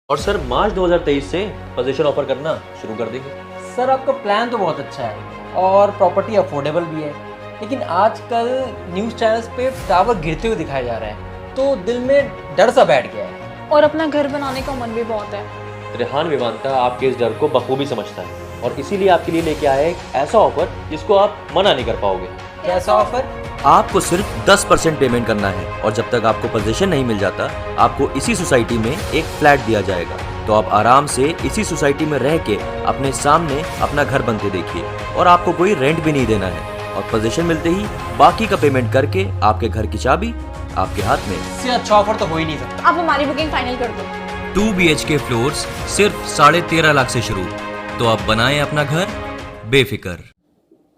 और sir March 2023 से position offer करना शुरू कर देंगे। सर आपका प्लान तो बहुत अच्छा है और प्रॉपर्टी अफोर्डेबल भी है, लेकिन आजकल न्यूज़ चैनल्स पे टावर गिरते हुए दिखाया जा रहा है, तो दिल में डर सा बैठ गया है। और अपना घर बनाने का मन भी बहुत है। रेहान विवांता आपके इस डर को बखूबी समझता है और इसीलिए आपके लिए लेके आया है एक ऐसा ऑफर जिसको आप मना नहीं कर पाओगे। कैसा ऑफर? आपको सिर्फ 10% पेमेंट करना है और जब तक आपको पोजीशन नहीं मिल जाता आपको इसी सोसाइटी में एक फ्लैट दिया जाएगा। तो आप आराम से इसी सोसाइटी में रह के अपने सामने अपना घर बनते देखिए और आपको कोई रेंट भी नहीं देना है और पोजीशन मिलते ही बाकी का पेमेंट करके आपके घर की चाबी आपके हाथ में। इससे अच्छा ऑफर तो हो ही नहीं सकता। आप हमारी बुकिंग फाइनल कर दो। 2 BHK फ्लोर्स सिर्फ 13.5 लाख से शुरू। तो आप बनाएं अपना घर बेफिक्र।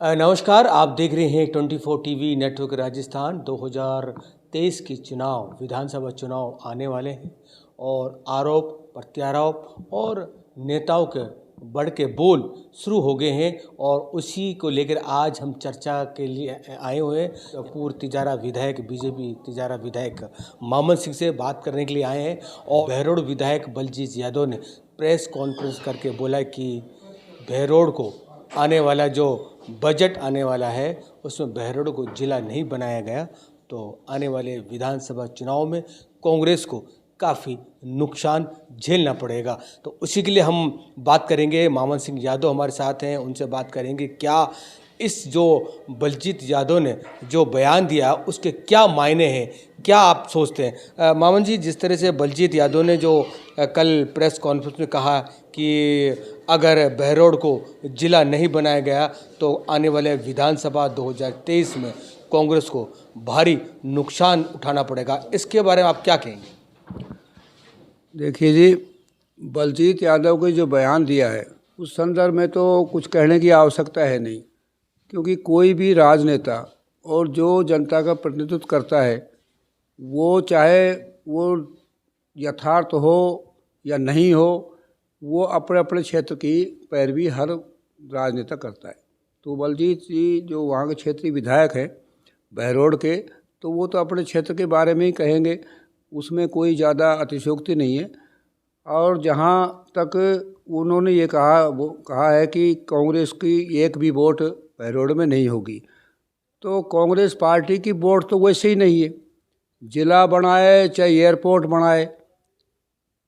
नमस्कार, आप देख रहे हैं 24 टीवी नेटवर्क राजस्थान। 2023 के चुनाव, विधानसभा चुनाव आने वाले हैं और आरोप प्रत्यारोप और नेताओं के बढ़ के बोल शुरू हो गए हैं और उसी को लेकर आज हम चर्चा के लिए आए हुए हैं। पूर्व तिजारा विधायक, बीजेपी तिजारा विधायक मामन सिंह से बात करने के लिए आए हैं और बहरोड विधायक बलजीत यादव ने प्रेस कॉन्फ्रेंस करके बोला कि बहरोड को आने वाला जो बजट आने वाला है उसमें बहरोड को जिला नहीं बनाया गया तो आने वाले विधानसभा चुनाव में कांग्रेस को काफ़ी नुकसान झेलना पड़ेगा। तो उसी के लिए हम बात करेंगे। मामन सिंह यादव हमारे साथ हैं, उनसे बात करेंगे क्या इस जो बलजीत यादव ने जो बयान दिया उसके क्या मायने हैं, क्या आप सोचते हैं। मामन जी, जिस तरह से बलजीत यादव ने जो कल प्रेस कॉन्फ्रेंस में कहा कि अगर बहरोड को जिला नहीं बनाया गया तो आने वाले विधानसभा 2023 में कांग्रेस को भारी नुकसान उठाना पड़ेगा, इसके बारे में आप क्या कहेंगे? देखिए जी, बलजीत यादव के जो बयान दिया है उस संदर्भ में तो कुछ कहने की आवश्यकता है नहीं, क्योंकि कोई भी राजनेता और जो जनता का प्रतिनिधित्व करता है वो चाहे वो यथार्थ हो या नहीं हो, वो अपने अपने क्षेत्र की पैरवी हर राजनेता करता है। तो बलजीत जी जो वहाँ के क्षेत्रीय विधायक हैं बहरोड के, तो वो तो अपने क्षेत्र के बारे में ही कहेंगे, उसमें कोई ज़्यादा अतिशयोक्ति नहीं है। और जहाँ तक उन्होंने ये कहा है कि कांग्रेस की एक भी वोट बहरोड में नहीं होगी, तो कांग्रेस पार्टी की वोट तो वैसे ही नहीं है, जिला बनाए चाहे एयरपोर्ट बनाए।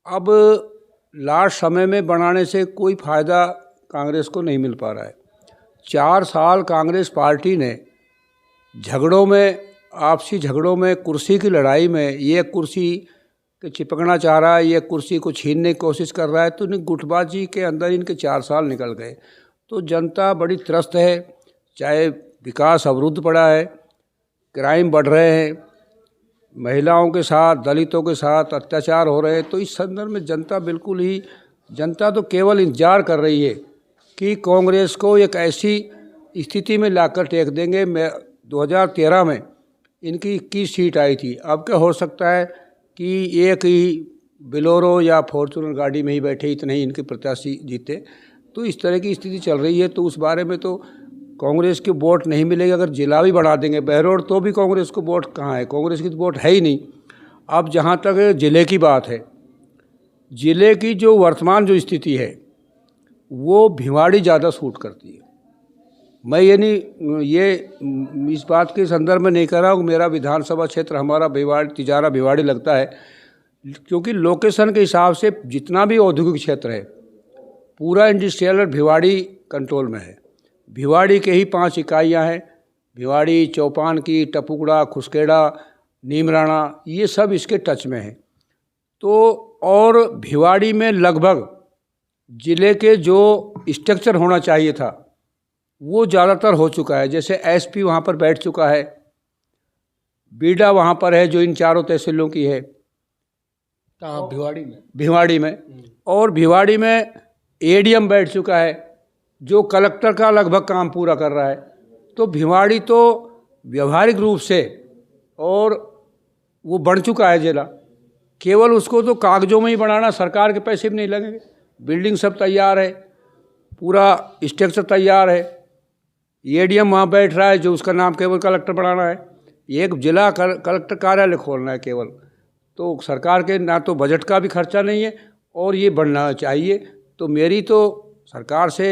अब लास्ट समय में बनाने से कोई फ़ायदा कांग्रेस को नहीं मिल पा रहा है। 4 साल कांग्रेस पार्टी ने झगड़ों में, आपसी झगड़ों में, कुर्सी की लड़ाई में, ये कुर्सी के चिपकना चाह रहा है, ये कुर्सी को छीनने की कोशिश कर रहा है, तो गुटबाजी के अंदर इनके 4 साल निकल गए। तो जनता बड़ी त्रस्त है, चाहे विकास अवरुद्ध पड़ा है, क्राइम बढ़ रहे हैं, महिलाओं के साथ, दलितों के साथ अत्याचार हो रहे हैं। तो इस संदर्भ में जनता बिल्कुल ही, जनता तो केवल इंतजार कर रही है कि कांग्रेस को एक ऐसी स्थिति में लाकर टेक देंगे। 2013 में इनकी 21 सीट आई थी, अब क्या हो सकता है कि एक ही बिलोरो या फॉर्चूनर गाड़ी में ही बैठे इतने ही इनके प्रत्याशी जीते। तो इस तरह की स्थिति चल रही है। तो उस बारे में तो कांग्रेस की वोट नहीं मिलेगी। अगर जिला भी बढ़ा देंगे बहरोड तो भी कांग्रेस को वोट कहाँ है, कांग्रेस की तो वोट है ही नहीं। अब जहाँ तक ज़िले की बात है, ज़िले की जो वर्तमान जो स्थिति है वो भिवाड़ी ज़्यादा सूट करती है। मैं ये इस बात के संदर्भ में नहीं कर रहा हूँ, मेरा विधानसभा क्षेत्र हमारा तिजारा भिवाड़ी लगता है, क्योंकि लोकेशन के हिसाब से जितना भी औद्योगिक क्षेत्र है पूरा इंडस्ट्रियल भिवाड़ी कंट्रोल में है। भिवाड़ी के ही 5 इकाइयाँ हैं, भिवाड़ी, चौपान की, टपुकड़ा, खुसकेड़ा, नीमराणा, ये सब इसके टच में हैं। तो और भिवाड़ी में लगभग ज़िले के जो स्ट्रक्चर होना चाहिए था वो ज़्यादातर हो चुका है। जैसे एसपी वहाँ पर बैठ चुका है, बीडा वहाँ पर है जो इन 4 तहसीलों की है। कहाँ? भिवाड़ी में। भिवाड़ी में। और भिवाड़ी में एडीएम बैठ चुका है जो कलेक्टर का लगभग काम पूरा कर रहा है। तो भिवाड़ी तो व्यवहारिक रूप से और वो बढ़ चुका है जिला, केवल उसको तो कागजों में ही बनाना, सरकार के पैसे भी नहीं लगेंगे। बिल्डिंग सब तैयार है, पूरा स्ट्रक्चर तैयार है, एडीएम वहाँ बैठ रहा है जो उसका नाम केवल कलेक्टर बनाना है, एक जिला कलेक्टर कार्यालय खोलना है केवल। तो सरकार के ना तो बजट का भी खर्चा नहीं है और ये बढ़ना चाहिए। तो मेरी तो सरकार से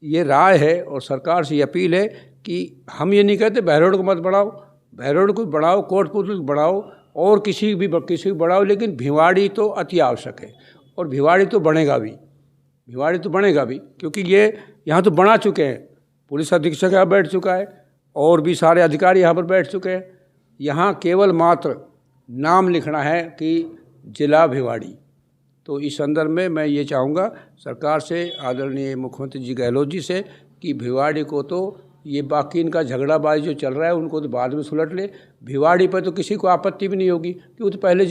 ये राय है और सरकार से ये अपील है कि हम ये नहीं कहते बहरोड को मत बढ़ाओ, बहरोड को बढ़ाओ, कोटपुतली को बढ़ाओ और किसी को बढ़ाओ, लेकिन भिवाड़ी तो अति आवश्यक है और भिवाड़ी तो बनेगा भी, क्योंकि ये यहाँ तो बना चुके हैं। पुलिस अधीक्षक यहाँ बैठ चुका है और भी सारे अधिकारी यहाँ पर बैठ चुके हैं। यहाँ केवल मात्र नाम लिखना है कि जिला भिवाड़ी। तो इस संदर्भ में मैं ये चाहूँगा सरकार से, आदरणीय मुख्यमंत्री जी गहलोत जी से, कि भिवाड़ी को तो ये बाकी इनका झगड़ाबाजी जो चल रहा है उनको तो बाद में सुलट ले। भिवाड़ी पर तो किसी को आपत्ति भी नहीं होगी, क्योंकि तो पहले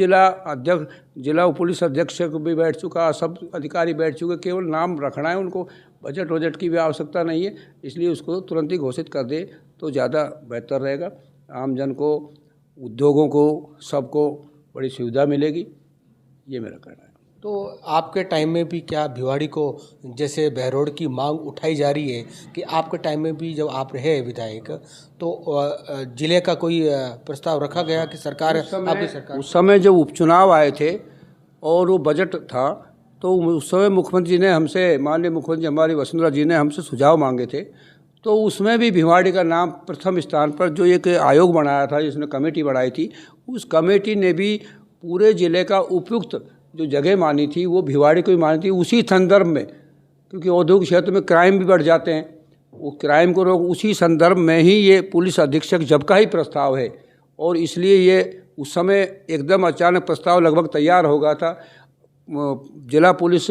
जिला पुलिस अधीक्षक भी बैठ चुका, सब अधिकारी बैठ चुके, केवल नाम रखना है उनको, बजट की भी आवश्यकता नहीं है। इसलिए उसको तुरंत ही घोषित कर दे तो ज़्यादा बेहतर रहेगा। आम जन को, उद्योगों को, सबको बड़ी सुविधा मिलेगी, ये मेरा कहना है। तो आपके टाइम में भी क्या भिवाड़ी को, जैसे बहरोड की मांग उठाई जा रही है, कि आपके टाइम में भी जब आप रहे विधायक तो जिले का कोई प्रस्ताव रखा गया कि सरकार, आपकी सरकार? उस समय जब उपचुनाव आए थे और वो बजट था, तो उस समय मुख्यमंत्री जी ने हमसे, माननीय मुख्यमंत्री हमारी वसुंधरा जी ने हमसे सुझाव मांगे थे। तो उसमें भी भिवाड़ी का नाम प्रथम स्थान पर, जो एक आयोग बनाया था जिसने कमेटी बनाई थी, उस कमेटी ने भी पूरे ज़िले का उपयुक्त जो जगह मानी थी वो भिवाड़ी को ही मानी थी, उसी संदर्भ में, क्योंकि औद्योगिक क्षेत्र में क्राइम भी बढ़ जाते हैं, वो क्राइम को रोक, उसी संदर्भ में ही ये पुलिस अधीक्षक जब का ही प्रस्ताव है। और इसलिए ये उस समय एकदम अचानक प्रस्ताव लगभग तैयार हो गया था। जिला पुलिस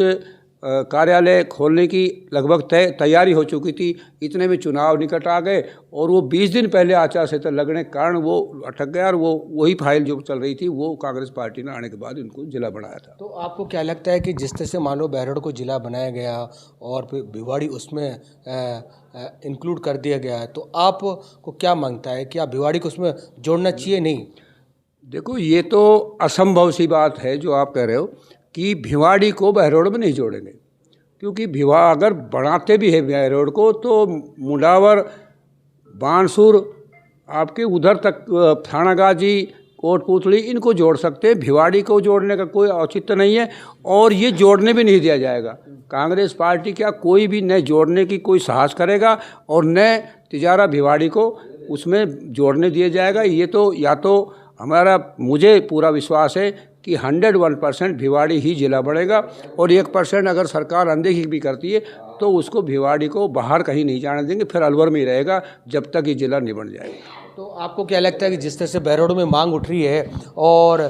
कार्यालय खोलने की लगभग तैयारी हो चुकी थी, इतने में चुनाव निकट आ गए और वो 20 दिन पहले आचार संहिता लगने के कारण वो अटक गया और वही फाइल जो चल रही थी वो कांग्रेस पार्टी ने आने के बाद इनको जिला बनाया था। तो आपको क्या लगता है कि जिस तरह से मानो बहरोड को जिला बनाया गया और फिर भिवाड़ी उसमें इंक्लूड कर दिया गया है, तो आपको क्या मांगता है कि आप भिवाड़ी को उसमें जोड़ना चाहिए? नहीं, देखो ये तो असंभव सी बात है जो आप कह रहे हो कि भिवाड़ी को बहरोड में नहीं जोड़ेंगे, क्योंकि अगर बढ़ाते भी है बहरोड को तो मुंडावर, बानसूर, आपके उधर तक थानागाजी, कोटपुतली, इनको जोड़ सकते हैं। भिवाड़ी को जोड़ने का कोई औचित्य नहीं है और ये जोड़ने भी नहीं दिया जाएगा। कांग्रेस पार्टी क्या कोई भी न जोड़ने की कोई साहस करेगा और न तिजारा भिवाड़ी को उसमें जोड़ने दिया जाएगा। ये तो या तो मुझे पूरा विश्वास है कि 101% भिवाड़ी ही जिला बढ़ेगा और 1% अगर सरकार अनदेखी भी करती है तो उसको भिवाड़ी को बाहर कहीं नहीं जाने देंगे, फिर अलवर में ही रहेगा जब तक ये जिला नहीं बन जाएगा। तो आपको क्या लगता है कि जिस तरह से बहरोड में मांग उठ रही है और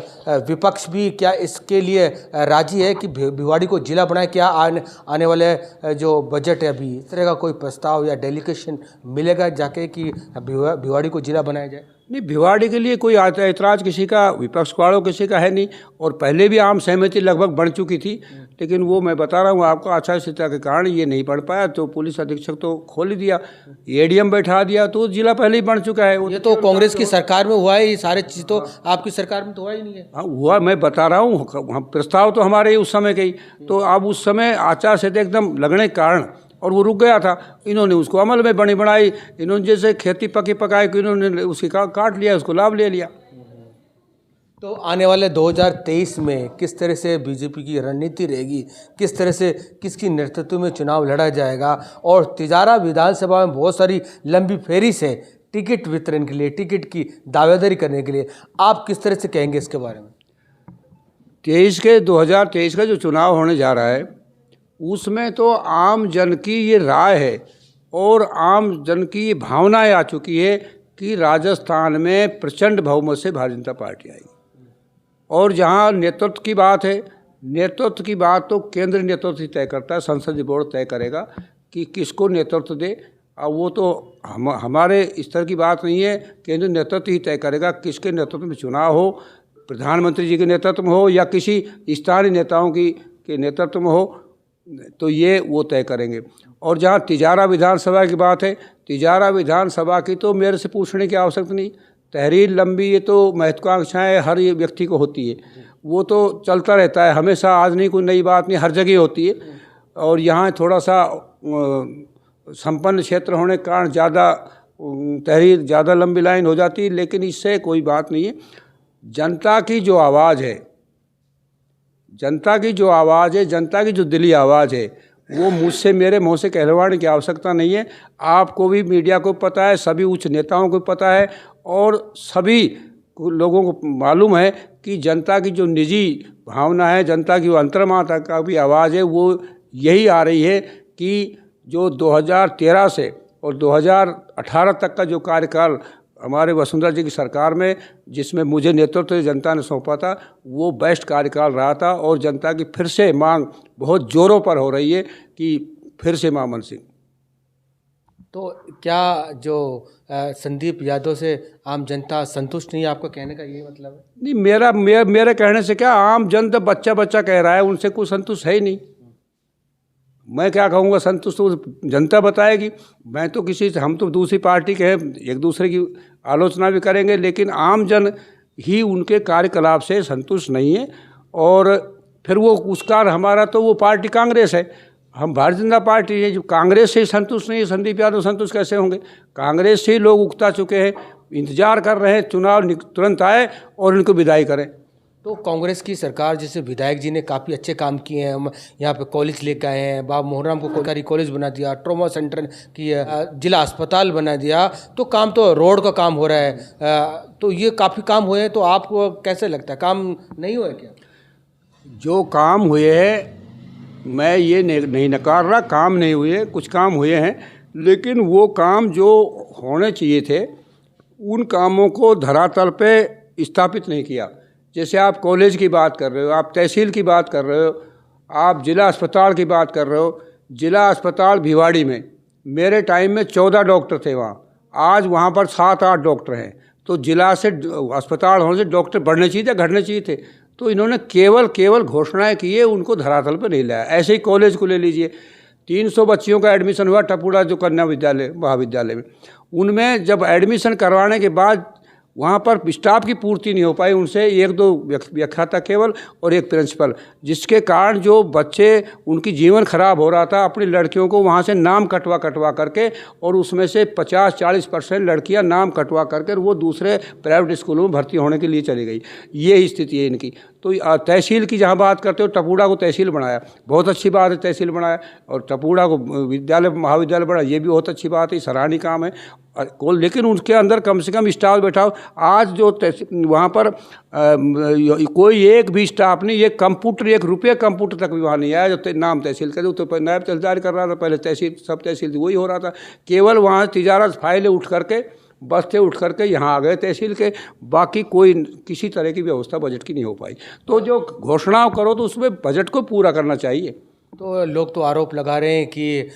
विपक्ष भी क्या इसके लिए राजी है कि भिवाड़ी को जिला बनाए? क्या आने वाले जो बजट है अभी, इस तरह का कोई प्रस्ताव या डेलीगेशन मिलेगा जाके कि भिवाड़ी को जिला बनाया जाए? नहीं, भिवाड़ी के लिए कोई ऐतराज़ किसी का, विपक्ष वालों किसी का है नहीं। और पहले भी आम सहमति लगभग बन चुकी थी, लेकिन वो मैं बता रहा हूँ आपको, आचार संहिता के कारण ये नहीं बढ़ पाया। तो पुलिस अधीक्षक तो खोल ही दिया, एडीएम बैठा दिया, तो जिला पहले ही बन चुका है। ये तो कांग्रेस की सरकार में हुआ है, ये सारी चीज़ तो आपकी सरकार में तो हुआ ही नहीं है। हाँ हुआ, मैं बता रहा हूँ, प्रस्ताव तो हमारे उस समय के ही, तो अब उस समय आचार संहिता एकदम लगने के कारण और वो रुक गया था, इन्होंने उसको अमल में बनाई। इन्होंने जैसे खेती पकाई कि इन्होंने उसकी काट लिया, उसको लाभ ले लिया। तो आने वाले 2023 में किस तरह से बीजेपी की रणनीति रहेगी, किस तरह से किसकी नेतृत्व में चुनाव लड़ा जाएगा? और तिजारा विधानसभा में बहुत सारी लंबी फेरी से टिकट वितरण के लिए, टिकट की दावेदारी करने के लिए आप किस तरह से कहेंगे इसके बारे में? 2023 का जो चुनाव होने जा रहा है उसमें तो आम जन की ये राय है और आम जन की ये भावनाएं आ चुकी है कि राजस्थान में प्रचंड बहुमत से भारतीय जनता पार्टी आएगी। और जहां नेतृत्व की बात है, नेतृत्व की बात तो केंद्रीय नेतृत्व ही तय करता है, संसदीय बोर्ड तय करेगा कि किसको नेतृत्व दे। अब वो तो हमारे स्तर की बात नहीं है, केंद्रीय नेतृत्व ही तय करेगा किसके नेतृत्व में चुनाव हो, प्रधानमंत्री जी के नेतृत्व में हो या किसी स्थानीय नेताओं के नेतृत्व में हो, तो ये वो तय करेंगे। और जहाँ तिजारा विधानसभा की बात है, तिजारा विधानसभा की तो मेरे से पूछने की आवश्यकता नहीं, तहरीर लंबी, ये तो महत्वाकांक्षाएँ हर व्यक्ति को होती है, वो तो चलता रहता है हमेशा, आज नहीं कोई नई बात नहीं, हर जगह होती है। और यहाँ थोड़ा सा संपन्न क्षेत्र होने के कारण ज़्यादा तहरीर, ज़्यादा लंबी लाइन हो जाती है, लेकिन इससे कोई बात नहीं है। जनता की जो आवाज़ है, जनता की जो आवाज़ है, जनता की जो दिली आवाज़ है, वो मुझसे मेरे मुँह से कहलवाने की आवश्यकता नहीं है। आपको भी, मीडिया को पता है, सभी उच्च नेताओं को पता है और सभी लोगों को मालूम है कि जनता की जो निजी भावना है, जनता की वो अंतर्माता का भी आवाज़ है, वो यही आ रही है कि जो 2013 से और 2018 तक का जो कार्यकाल हमारे वसुंधरा जी की सरकार में, जिसमें मुझे नेतृत्व जनता ने सौंपा था, वो बेस्ट कार्यकाल रहा था और जनता की फिर से मांग बहुत जोरों पर हो रही है कि फिर से मामन सिंह। तो क्या जो संदीप यादव से आम जनता संतुष्ट नहीं है, आपका कहने का ये मतलब है? नहीं, मेरे कहने से क्या, आम जनता बच्चा बच्चा कह रहा है, उनसे कोई संतुष्ट है ही नहीं। मैं क्या कहूँगा, संतुष्ट तो जनता बताएगी। मैं तो किसी से, हम तो दूसरी पार्टी के हैं, एक दूसरे की आलोचना भी करेंगे, लेकिन आम जन ही उनके कार्यकलाप से संतुष्ट नहीं है। और फिर वो उसका हमारा तो वो पार्टी कांग्रेस है, हम भारतीय जनता पार्टी है, जो कांग्रेस से ही संतुष्ट नहीं है। संदीप यादव संतुष्ट कैसे होंगे? कांग्रेस से ही लोग उकता चुके हैं, इंतजार कर रहे हैं चुनाव तुरंत आए और उनको विदाई करें। तो कांग्रेस की सरकार, जैसे विधायक जी ने काफ़ी अच्छे काम किए हैं, हम यहाँ पे कॉलेज लेकर आए हैं, बाबा मोहराम को सरकारी कॉलेज बना दिया, ट्रॉमा सेंटर किया, जिला अस्पताल बना दिया, तो काम तो रोड का काम हो रहा है, तो ये काफ़ी काम हुए हैं। तो आपको कैसे लगता है, काम नहीं हुए क्या? जो काम हुए हैं, मैं ये नहीं नकार रहा, काम नहीं हुए, कुछ काम हुए हैं, लेकिन वो काम जो होने चाहिए थे, उन कामों को धरातल पे स्थापित नहीं किया। जैसे आप कॉलेज की बात कर रहे हो, आप तहसील की बात कर रहे हो, आप जिला अस्पताल की बात कर रहे हो। जिला अस्पताल भिवाड़ी में मेरे टाइम में 14 डॉक्टर थे वहाँ, आज वहाँ पर 7-8 डॉक्टर हैं। तो जिला से अस्पताल होने से डॉक्टर बढ़ने चाहिए थे, घटने चाहिए थे। तो इन्होंने केवल घोषणाएं की है, उनको धरातल पर नहीं लाया। ऐसे ही कॉलेज को ले लीजिए, 300 बच्चियों का एडमिशन हुआ टपुड़ा जो कन्या विद्यालय महाविद्यालय में, उनमें जब एडमिशन करवाने के बाद वहाँ पर स्टाफ की पूर्ति नहीं हो पाई, उनसे 1-2 व्याख्याता केवल और एक प्रिंसिपल, जिसके कारण जो बच्चे, उनकी जीवन खराब हो रहा था। अपनी लड़कियों को वहाँ से नाम कटवा करके, और उसमें से 50-40% लड़कियाँ नाम कटवा करके वो दूसरे प्राइवेट स्कूलों में भर्ती होने के लिए चली गई। ये स्थिति है इनकी। तो तहसील की जहाँ बात करते हो, टपुड़ा को तहसील बनाया, बहुत अच्छी बात है, तहसील बनाया, और टपुड़ा को विद्यालय महाविद्यालय बनाया, ये भी बहुत अच्छी बात है, सराहनीय काम है। लेकिन उनके अंदर कम से कम स्टाफ बैठाओ। आज जो वहाँ पर कोई एक भी स्टाफ नहीं, ये कंप्यूटर, 1 रुपये कंप्यूटर तक भी वहाँ नहीं आया। जो नाम तहसील का तो नायब तहसीलदार कर रहा था, पहले तहसील, सब तहसील वही हो रहा था। केवल वहाँ तिजारत फाइलें उठ करके, बस्ते उठ करके यहाँ आ गए तहसील के, बाकी कोई किसी तरह की व्यवस्था बजट की नहीं हो पाई। तो जो घोषणाओं करो तो उसमें बजट को पूरा करना चाहिए। तो लोग तो आरोप लगा रहे हैं कि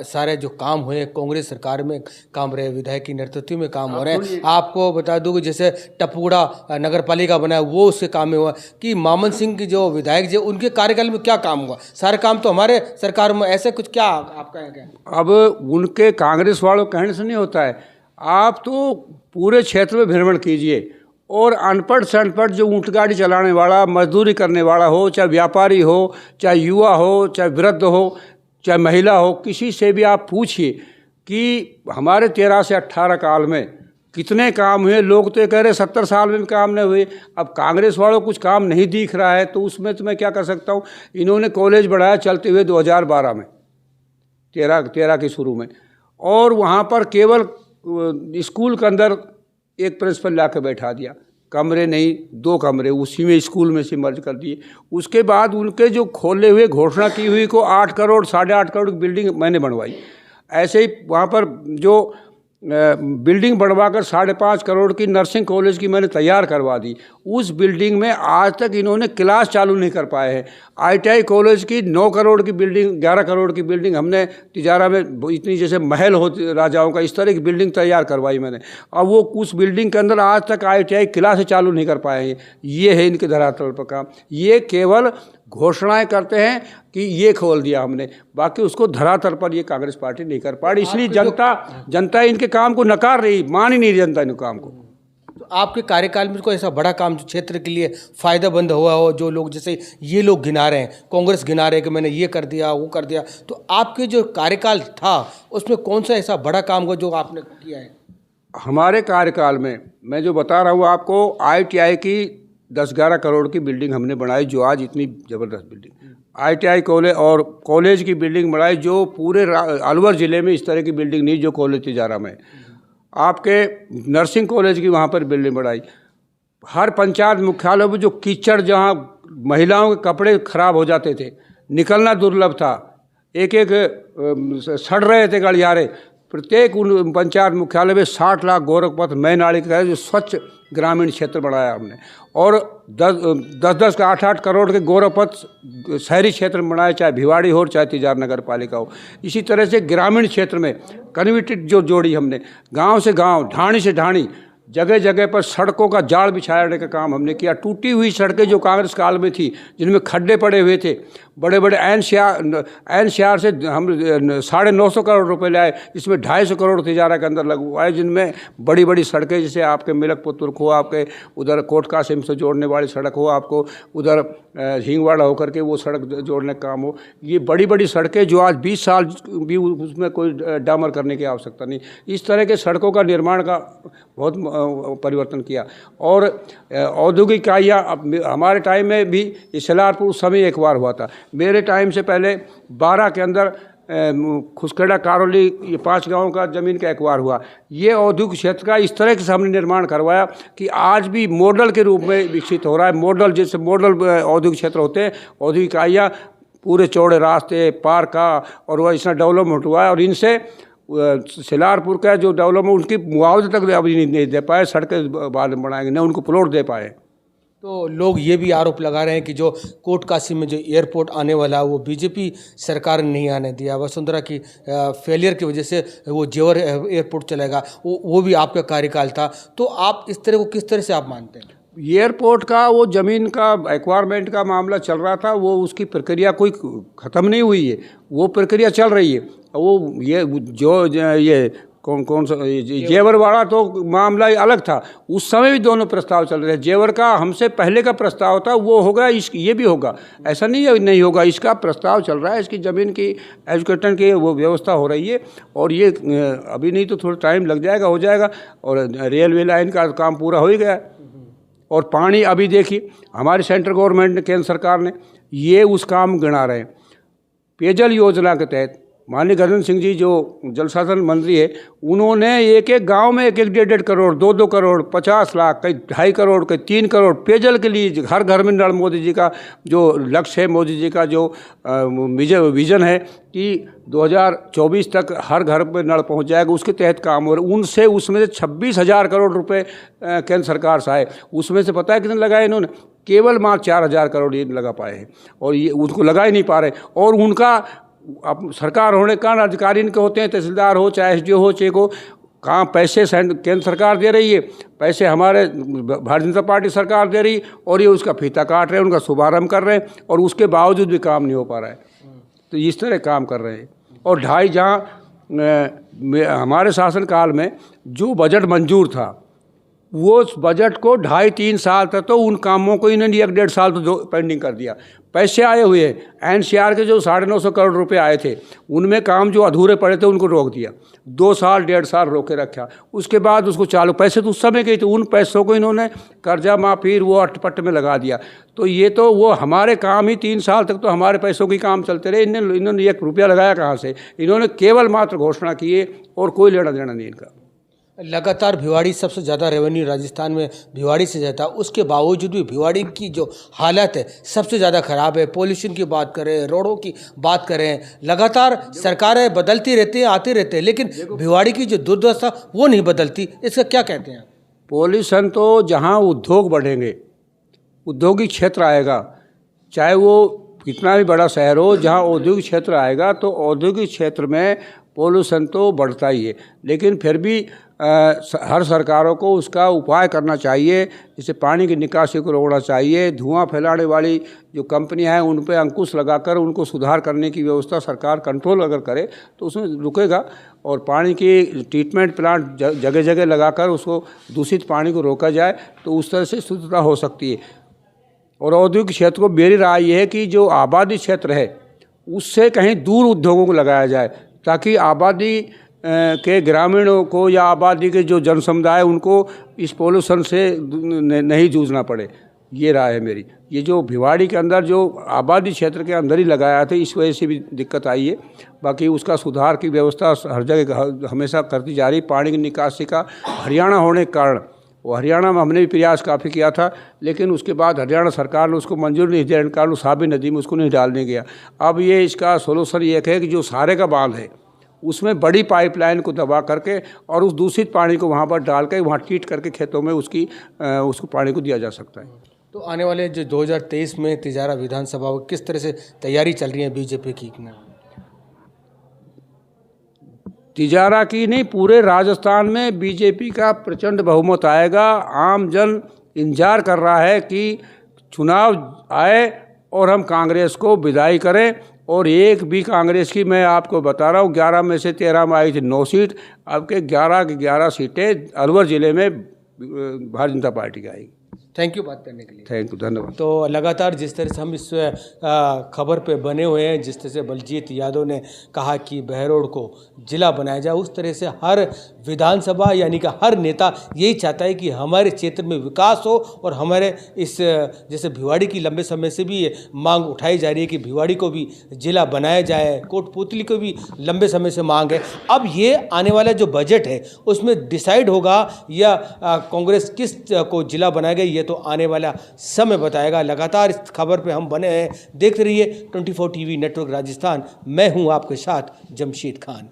सारे जो काम हुए कांग्रेस सरकार में काम रहे, विधायक की नेतृत्व में काम हो रहे हैं। आपको बता दूं कि जैसे टपुड़ा नगर पालिका बना है, वो उसके काम में हुआ कि मामन सिंह की जो विधायक जी, उनके कार्यकाल में क्या काम हुआ? सारे काम तो हमारे सरकार में, ऐसे कुछ क्या आपका है? अब उनके कांग्रेस वालों कहने से नहीं होता है। आप तो पूरे क्षेत्र में भ्रमण कीजिए, और अनपढ़ से अनपढ़ जो ऊँट गाड़ी चलाने वाला, मजदूरी करने वाला हो, चाहे व्यापारी हो, चाहे युवा हो, चाहे वृद्ध हो, चाहे महिला हो, किसी से भी आप पूछिए कि हमारे 13 से 18 काल में कितने काम हुए। लोग तो ये कह रहे 70 साल में भी काम नहीं हुए। अब कांग्रेस वालों को कुछ काम नहीं दिख रहा है, तो उसमें तो मैं क्या कर सकता हूँ। इन्होंने कॉलेज बढ़ाया चलते हुए 2012 में, 13 के शुरू में, और वहाँ पर केवल स्कूल के अंदर एक प्रिंसिपल ला के बैठा दिया, कमरे नहीं 2 कमरे उसी में स्कूल में से मर्ज कर दिए। उसके बाद उनके जो खोले हुए घोषणा की हुई को 8 करोड़ 8.5 करोड़ की बिल्डिंग मैंने बनवाई। ऐसे ही वहाँ पर जो बिल्डिंग बनवाकर 5.5 करोड़ की नर्सिंग कॉलेज की मैंने तैयार करवा दी। उस बिल्डिंग में आज तक इन्होंने क्लास चालू नहीं कर पाए हैं। ITI कॉलेज की 9 करोड़ की बिल्डिंग, 11 करोड़ की बिल्डिंग हमने तिजारा में, इतनी जैसे महल होते राजाओं का, इस तरह की बिल्डिंग तैयार करवाई मैंने। अब वो उस बिल्डिंग के अंदर आज तक ITI क्लास चालू नहीं कर पाए हैं। ये है इनके धरातल पर काम। ये केवल घोषणाएं करते हैं कि ये खोल दिया हमने, बाकी उसको धरातल पर ये कांग्रेस पार्टी नहीं कर पा रही। इसलिए जनता इनके काम को नकार रही, मान ही नहीं जनता इनके काम को। तो आपके कार्यकाल में कोई ऐसा बड़ा काम जो क्षेत्र के लिए फायदेमंद हुआ हो, जो लोग जैसे ये लोग गिना रहे हैं, कांग्रेस गिना रहे हैं कि मैंने ये कर दिया वो कर दिया, तो आपके जो कार्यकाल था उसमें कौन सा ऐसा बड़ा काम हुआ जो आपने किया है? हमारे कार्यकाल में मैं जो बता रहा हूँ आपको, ITI की 10-11 करोड़ की बिल्डिंग हमने बनाई, जो आज इतनी ज़बरदस्त बिल्डिंग। ITI कॉलेज और कॉलेज की बिल्डिंग बनाई, जो पूरे अलवर ज़िले में इस तरह की बिल्डिंग नहीं जो कॉलेज तिजारा में। आपके नर्सिंग कॉलेज की वहाँ पर बिल्डिंग बनाई। हर पंचायत मुख्यालय में जो कीचड़, जहाँ महिलाओं के कपड़े खराब हो जाते थे, निकलना दुर्लभ था, एक सड़ रहे थे गलियारे, प्रत्येक उन पंचायत मुख्यालय में 60 लाख गोरखपथ मई नाली का जो स्वच्छ ग्रामीण क्षेत्र बनाया हमने। और 10-10 का 8-8 करोड़ के गोरखपथ शहरी क्षेत्र में बनाए, चाहे भिवाड़ी हो चाहे तिजार नगर पालिका हो। इसी तरह से ग्रामीण क्षेत्र में कनेक्टिविटी जो जोड़ी हमने, गांव से गांव, ढाणी से ढाणी, जगह जगह पर सड़कों का जाल बिछाने का काम हमने किया। टूटी हुई सड़कें जो कांग्रेस काल में थी, जिनमें खड्डे पड़े हुए थे, बड़े बड़े एनसीआर से हम 950 करोड़ रुपए लाए, इसमें 250 करोड़ तिजारा के अंदर लगवाए, जिनमें बड़ी बड़ी सड़कें, जैसे आपके मिलकपुर तुर्क हो, आपके उधर कोट कासिम से जोड़ने वाली सड़क हो, आपको उधर हिंगवाड़ा होकर के वो सड़क जोड़ने का काम हो। ये बड़ी बड़ी सड़कें जो आज 20 साल भी उसमें कोई डामर करने की आवश्यकता नहीं। इस तरह के सड़कों का निर्माण का बहुत परिवर्तन किया। और औद्योगिक इकाइयाँ हमारे टाइम में भी इसलारपुर उस समय एक बार हुआ था। मेरे टाइम से पहले 12 के अंदर खुसखेड़ा, कारोली, ये 5 गांवों का ज़मीन का एक्वायर हुआ। ये औद्योगिक क्षेत्र का इस तरह से हमने निर्माण करवाया कि आज भी मॉडल के रूप में विकसित हो रहा है। मॉडल, जैसे मॉडल औद्योगिक क्षेत्र होते हैं, औद्योगिक इकाइयाँ, पूरे चौड़े रास्ते, पार्क का, और वह इसमें डेवलपमेंट हुआ है। और इनसे सिलारपुर का जो डेवलपमेंट, उनकी मुआवजे तक अभी नहीं दे पाए, सड़कें बाद में बनाएंगे, न उनको प्लॉट दे पाए। तो लोग ये भी आरोप लगा रहे हैं कि जो कोट काशी में जो एयरपोर्ट आने वाला है वो बीजेपी सरकार ने नहीं आने दिया, वसुंधरा की फेलियर की वजह से वो जेवर एयरपोर्ट चलेगा, वो भी आपका कार्यकाल था। तो आप इस तरह को किस तरह से आप मानते हैं? एयरपोर्ट का वो ज़मीन का एक्वायरमेंट का मामला चल रहा था, वो उसकी प्रक्रिया कोई ख़त्म नहीं हुई है, वो प्रक्रिया चल रही है। वो ये कौन सा जेवर वाला तो मामला अलग था, उस समय भी दोनों प्रस्ताव चल रहे थे। जेवर का हमसे पहले का प्रस्ताव था, वो होगा, ये भी होगा, ऐसा नहीं होगा, इसका प्रस्ताव चल रहा है। इसकी ज़मीन की एजुकेशन की वो व्यवस्था हो रही है, और ये अभी नहीं तो थोड़ा टाइम लग जाएगा, हो जाएगा। और रेलवे लाइन का काम पूरा हो ही गया। और पानी अभी देखिए, हमारी सेंट्रल गवर्नमेंट ने, केंद्र सरकार ने ये उस काम गिना रहे हैं। पेयजल योजना के तहत माननीय गजेंद्र सिंह जी जो जल शासन मंत्री है, उन्होंने एक एक गांव में 1-1 करोड़, 2-2 करोड़, 50 लाख, कई 2.5 करोड़, कई 3 करोड़ पेयजल के लिए हर घर में नल, मोदी जी का जो लक्ष्य है, मोदी जी का जो विजन है कि 2024 तक हर घर में नल पहुंच जाएगा, उसके तहत काम हो रहा है। उसमें से 26,000 करोड़ रुपए केंद्र सरकार से आए। उसमें से पता है कितने लगाए इन्होंने? केवल मात्र 4,000 करोड़ ये लगा पाए हैं, और ये उसको लगा ही नहीं पा रहे। और उनका अब सरकार होने का अधिकारी इनके होते हैं, तहसीलदार हो चाहे SDO हो, चेक हो, कहाँ पैसे केंद्र सरकार दे रही है, पैसे हमारे भारतीय जनता पार्टी सरकार दे रही है, और ये उसका फीता काट रहे हैं, उनका शुभारंभ कर रहे हैं, और उसके बावजूद भी काम नहीं हो पा रहा है। तो इस तरह काम कर रहे हैं। और 2.5 जहाँ हमारे शासनकाल में जो बजट मंजूर था, वो उस बजट को 2.5-3 साल तक तो उन कामों को इन्होंने 1-1.5 साल तो पेंडिंग कर दिया। पैसे आए हुए हैं, NCR के जो 950 करोड़ रुपए आए थे, उनमें काम जो अधूरे पड़े थे उनको रोक दिया, 2 साल 1.5 साल रोके रखा। उसके बाद उसको चालू, पैसे तो उस समय के थे, उन पैसों को इन्होंने कर्जा माफी वो अटपट में लगा दिया। तो ये तो वो हमारे काम ही 3 साल तक तो हमारे पैसों के काम चलते रहे। इन्होंने 1 रुपया लगाया कहाँ से? इन्होंने केवल मात्र घोषणा की है, और कोई लेना देना नहीं इनका। लगातार भिवाड़ी सबसे ज़्यादा रेवेन्यू राजस्थान में भिवाड़ी से जाता है, उसके बावजूद भी भिवाड़ी की जो हालत है सबसे ज़्यादा ख़राब है। पॉल्यूशन की बात करें, रोडों की बात करें, लगातार सरकारें बदलती रहती हैं, आती रहती है, लेकिन भिवाड़ी की जो दुर्दशा वो नहीं बदलती। इसका क्या कहते हैं? पॉल्यूशन तो जहाँ उद्योग बढ़ेंगे, औद्योगिक क्षेत्र आएगा, चाहे वो कितना भी बड़ा शहर हो, जहाँ औद्योगिक क्षेत्र आएगा तो औद्योगिक क्षेत्र में पॉल्यूशन तो बढ़ता ही है। लेकिन फिर भी हर सरकारों को उसका उपाय करना चाहिए, जैसे पानी की निकासी को रोकना चाहिए, धुआं फैलाने वाली जो कंपनियां हैं उन पर अंकुश लगाकर उनको सुधार करने की व्यवस्था सरकार कंट्रोल अगर करे तो उसमें रुकेगा। और पानी की ट्रीटमेंट प्लांट जगह जगह लगाकर उसको दूषित पानी को रोका जाए तो उस तरह से शुद्धता हो सकती है। और औद्योगिक क्षेत्र को मेरी राय ये है कि जो आबादी क्षेत्र है उससे कहीं दूर उद्योगों को लगाया जाए, ताकि आबादी के ग्रामीणों को या आबादी के जो जन समुदाय उनको इस पॉल्यूशन से नहीं जूझना पड़े। ये राय है मेरी। ये जो भिवाड़ी के अंदर जो आबादी क्षेत्र के अंदर ही लगाया था, इस वजह से भी दिक्कत आई है। बाकी उसका सुधार की व्यवस्था हर जगह हमेशा करती जा रही। पानी की निकासी का हरियाणा होने के कारण, वो हरियाणा में हमने भी प्रयास काफ़ी किया था, लेकिन उसके बाद हरियाणा सरकार ने उसको मंजूर नहीं दिया, कारण उस साबी नदी में उसको नहीं डालने गया। अब ये इसका सोल्यूशन ये है कि जो सारे का बांध है उसमें बड़ी पाइपलाइन को दबा करके और उस दूषित पानी को वहाँ पर डाल के वहाँ ट्रीट करके खेतों में उसको पानी को दिया जा सकता है। तो आने वाले जो 2023 में तिजारा विधानसभा में किस तरह से तैयारी चल रही है बीजेपी की? तिजारा की नहीं, पूरे राजस्थान में बीजेपी का प्रचंड बहुमत आएगा। आम जन इंतजार कर रहा है कि चुनाव आए और हम कांग्रेस को विदाई करें। और एक भी कांग्रेस की, मैं आपको बता रहा हूँ, 11 में से 13 में आई थी 9 सीट, अब के 11 की 11 सीटें अलवर ज़िले में भारतीय जनता पार्टी की आएगी। थैंक यू बात करने के लिए। थैंक यू, धन्यवाद। तो लगातार जिस तरह से हम इस खबर पे बने हुए हैं, जिस तरह से बलजीत यादव ने कहा कि बहरोड को जिला बनाया जाए, उस तरह से हर विधानसभा यानी कि हर नेता यही चाहता है कि हमारे क्षेत्र में विकास हो। और हमारे इस जैसे भिवाड़ी की लंबे समय से भी ये मांग उठाई जा रही है कि भिवाड़ी को भी जिला बनाया जाए, कोटपुतली को भी लंबे समय से मांग है। अब ये आने वाला जो बजट है उसमें डिसाइड होगा या कांग्रेस किस को जिला बनाएगा, ये तो आने वाला समय बताएगा। लगातार इस खबर पे हम बने हैं, देखते रहिए 24 टीवी नेटवर्क राजस्थान। मैं हूं आपके साथ जमशेद खान।